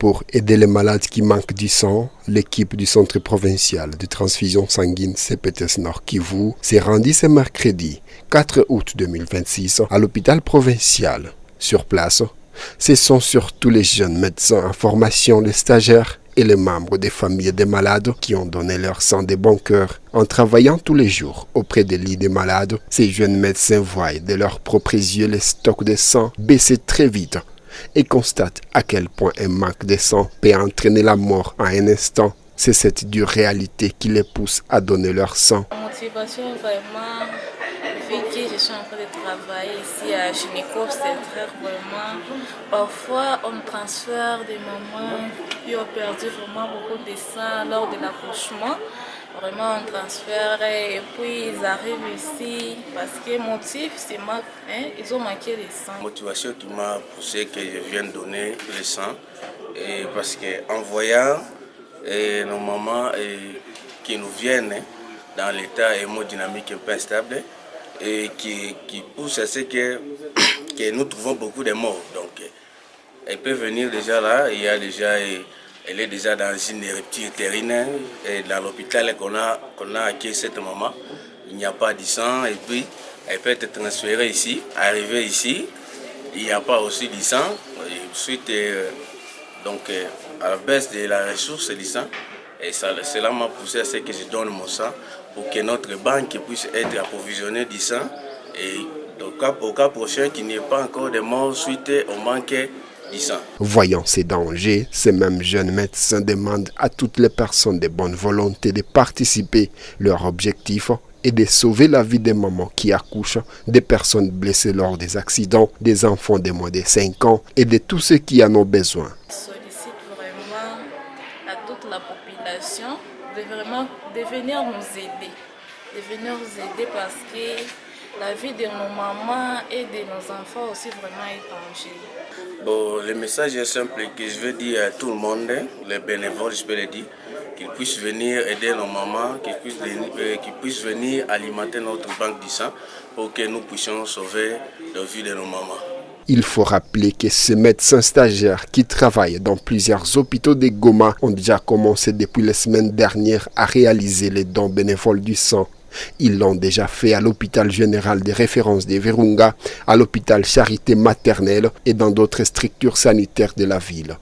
Pour aider les malades qui manquent du sang, l'équipe du Centre provincial de transfusion sanguine CPTS Nord Kivu s'est rendue ce mercredi 4 août 2026 à l'hôpital provincial. Sur place, ce sont surtout les jeunes médecins en formation, les stagiaires et les membres des familles des malades qui ont donné leur sang de bon cœur. En travaillant tous les jours auprès des lits des malades, ces jeunes médecins voient de leurs propres yeux les stocks de sang baisser très vite et constatent à quel point un manque de sang peut entraîner la mort en un instant. C'est cette dure réalité qui les pousse à donner leur sang. La motivation vraiment, vu que je suis en train de travailler ici à gynéco-obstétrique, vraiment, parfois on transfère des mamans qui ont perdu vraiment beaucoup de sang lors de l'accouchement. Vraiment on transfère et puis ils arrivent ici parce que motif c'est ils ont manqué de sang. La motivation qui m'a poussé que je vienne donner le sang et parce qu'en voyant nos mamans qui nous viennent dans l'état hémodynamique un peu instable et qui pousse à ce que nous trouvons beaucoup de morts. Donc elle peut venir déjà là, elle est déjà dans une rupture utérine et dans l'hôpital qu'on a accueilli cette maman, il n'y a pas de sang et puis elle peut être transférée ici, arriver ici, il n'y a pas aussi de sang, et ensuite à la baisse de la ressource du sang, et cela m'a poussé à ce que je donne mon sang pour que notre banque puisse être approvisionnée du sang et au cas prochain qu'il n'y ait pas encore de morts suite au manque. Voyant ces dangers, ces mêmes jeunes médecins demandent à toutes les personnes de bonne volonté de participer. Leur objectif est de sauver la vie des mamans qui accouchent, des personnes blessées lors des accidents, des enfants de moins de 5 ans et de tous ceux qui en ont besoin. Je sollicite vraiment à toute la population de venir nous aider parce que la vie de nos mamans et de nos enfants aussi vraiment est en danger. Bon, le message est simple que je veux dire à tout le monde, les bénévoles, je peux le dire, qu'ils puissent venir aider nos mamans, qu'ils puissent venir alimenter notre banque du sang pour que nous puissions sauver la vie de nos mamans. Il faut rappeler que ces médecins stagiaires qui travaillent dans plusieurs hôpitaux de Goma ont déjà commencé depuis la semaine dernière à réaliser les dons bénévoles du sang. Ils l'ont déjà fait à l'hôpital général de référence de Virunga, à l'hôpital Charité maternelle et dans d'autres structures sanitaires de la ville.